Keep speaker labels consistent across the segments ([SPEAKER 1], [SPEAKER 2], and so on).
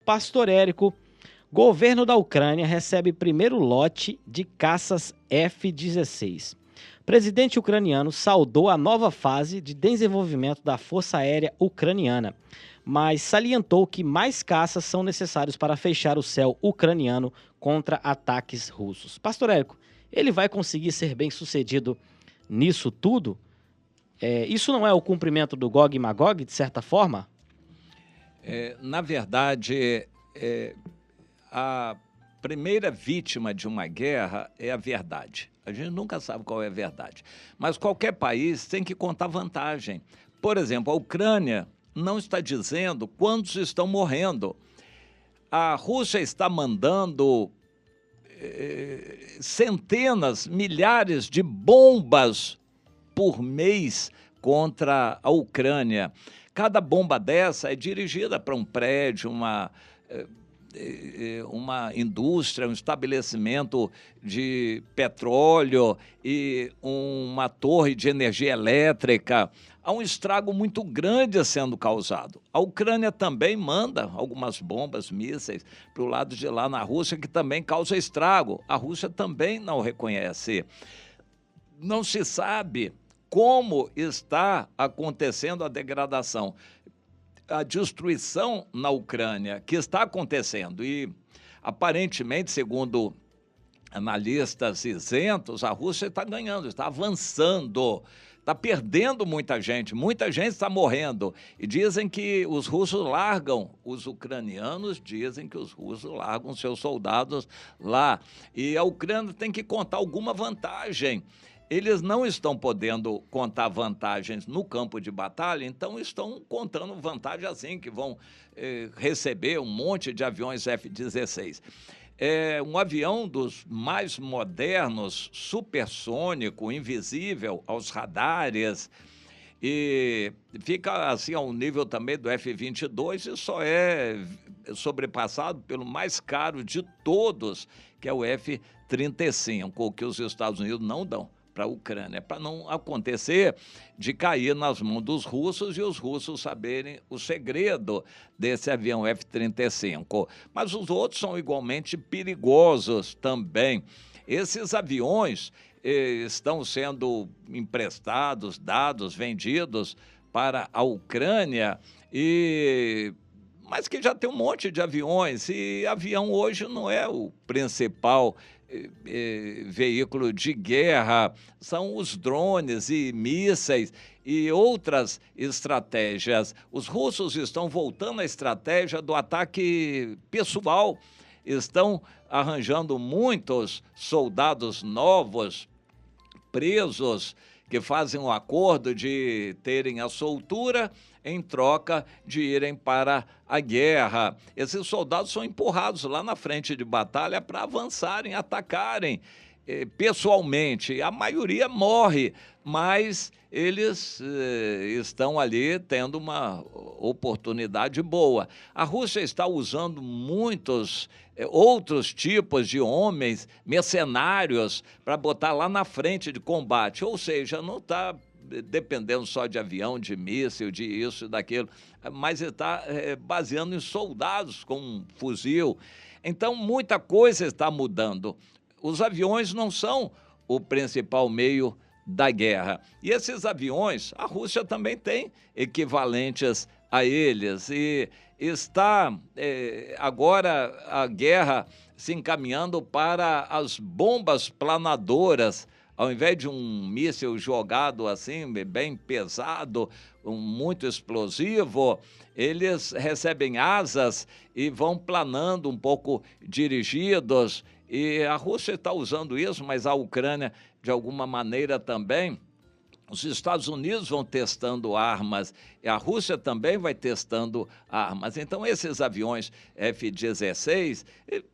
[SPEAKER 1] Pastor Érico, governo da Ucrânia recebe primeiro lote de caças F-16. Presidente ucraniano saudou a nova fase de desenvolvimento da Força Aérea Ucraniana, mas salientou que mais caças são necessários para fechar o céu ucraniano contra ataques russos. Pastor Érico, ele vai conseguir ser bem-sucedido nisso tudo? Isso não é o cumprimento do Gog e Magog, de certa forma?
[SPEAKER 2] Na verdade, a primeira vítima de uma guerra é a verdade. A gente nunca sabe qual é a verdade. Mas qualquer país tem que contar vantagem. Por exemplo, a Ucrânia não está dizendo quantos estão morrendo. A Rússia está mandando centenas, milhares de bombas por mês contra a Ucrânia. Cada bomba dessa é dirigida para um prédio, uma indústria, um estabelecimento de petróleo e uma torre de energia elétrica. Há um estrago muito grande sendo causado. A Ucrânia também manda algumas bombas, mísseis, para o lado de lá na Rússia, que também causa estrago. A Rússia também não reconhece. Não se sabe como está acontecendo a degradação, a destruição na Ucrânia, que está acontecendo. E, aparentemente, segundo analistas isentos, a Rússia está ganhando, está avançando, está perdendo muita gente está morrendo. E dizem que os russos largam, os ucranianos dizem que os russos largam seus soldados lá. E a Ucrânia tem que contar alguma vantagem. Eles não estão podendo contar vantagens no campo de batalha, então estão contando vantagem assim, que vão receber um monte de aviões F-16. É um avião dos mais modernos, supersônico, invisível aos radares, e fica assim ao nível também do F-22 e só é sobrepassado pelo mais caro de todos, que é o F-35, que os Estados Unidos não dão para a Ucrânia, para não acontecer de cair nas mãos dos russos e os russos saberem o segredo desse avião F-35. Mas os outros são igualmente perigosos também. Esses aviões estão sendo emprestados, dados, vendidos para a Ucrânia, mas que já tem um monte de aviões, e avião hoje não é o principal veículo de guerra, são os drones e mísseis e outras estratégias. Os russos estão voltando à estratégia do ataque pessoal, estão arranjando muitos soldados novos, presos, que fazem um acordo de terem a soltura em troca de irem para a guerra. Esses soldados são empurrados lá na frente de batalha para avançarem, atacarem pessoalmente. A maioria morre, mas eles estão ali tendo uma oportunidade boa. A Rússia está usando muitos outros tipos de homens mercenários para botar lá na frente de combate, ou seja, não está dependendo só de avião, de míssil, de isso e daquilo, mas está baseando em soldados com um fuzil. Então, muita coisa está mudando. Os aviões não são o principal meio da guerra. E esses aviões, a Rússia também tem equivalentes a eles. E está agora a guerra se encaminhando para as bombas planadoras. Ao invés de um míssil jogado assim, bem pesado, muito explosivo, eles recebem asas e vão planando um pouco dirigidos. E a Rússia está usando isso, mas a Ucrânia, de alguma maneira, também. Os Estados Unidos vão testando armas e a Rússia também vai testando armas. Então, esses aviões F-16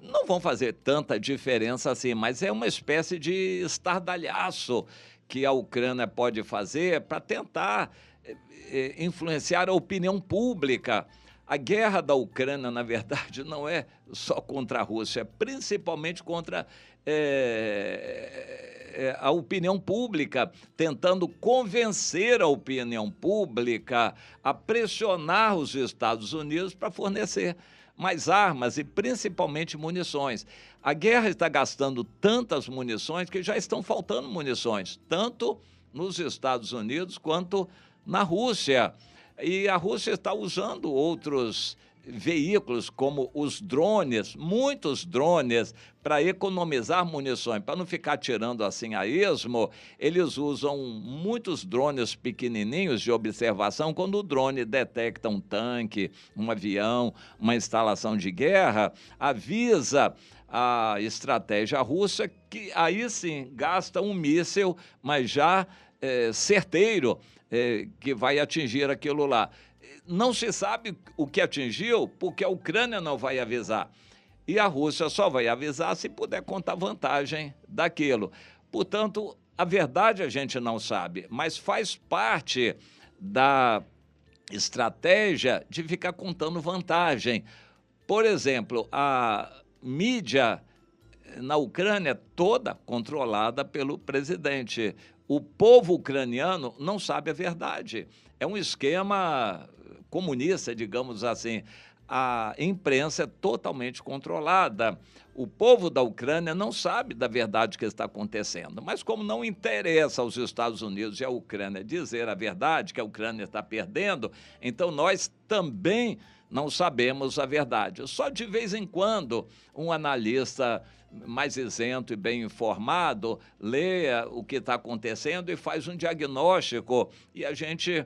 [SPEAKER 2] não vão fazer tanta diferença assim, mas é uma espécie de estardalhaço que a Ucrânia pode fazer para tentar influenciar a opinião pública. A guerra da Ucrânia, na verdade, não é só contra a Rússia, é principalmente contra a opinião pública, tentando convencer a opinião pública a pressionar os Estados Unidos para fornecer mais armas e principalmente munições. A guerra está gastando tantas munições que já estão faltando munições, tanto nos Estados Unidos quanto na Rússia. E a Rússia está usando outros veículos, como os drones, muitos drones, para economizar munições, para não ficar tirando assim a esmo. Eles usam muitos drones pequenininhos de observação. Quando o drone detecta um tanque, um avião, uma instalação de guerra, avisa a estratégia russa, que aí sim gasta um míssil, mas já certeiro, que vai atingir aquilo lá. Não se sabe o que atingiu, porque a Ucrânia não vai avisar. E a Rússia só vai avisar se puder contar vantagem daquilo. Portanto, a verdade a gente não sabe, mas faz parte da estratégia de ficar contando vantagem. Por exemplo, a mídia na Ucrânia toda controlada pelo presidente. O povo ucraniano não sabe a verdade. É um esquema comunista, digamos assim. A imprensa é totalmente controlada. O povo da Ucrânia não sabe da verdade que está acontecendo. Mas como não interessa aos Estados Unidos e à Ucrânia dizer a verdade, que a Ucrânia está perdendo, então nós também não sabemos a verdade. Só de vez em quando um analista mais isento e bem informado lê o que está acontecendo e faz um diagnóstico, e a gente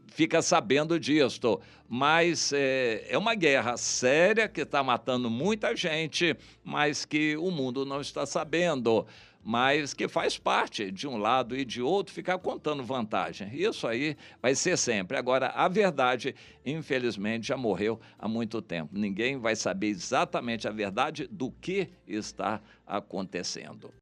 [SPEAKER 2] fica sabendo disto. Mas é uma guerra séria que está matando muita gente, mas que o mundo não está sabendo, mas que faz parte, de um lado e de outro, ficar contando vantagem. Isso aí vai ser sempre. Agora, a verdade, infelizmente, já morreu há muito tempo. Ninguém vai saber exatamente a verdade do que está acontecendo.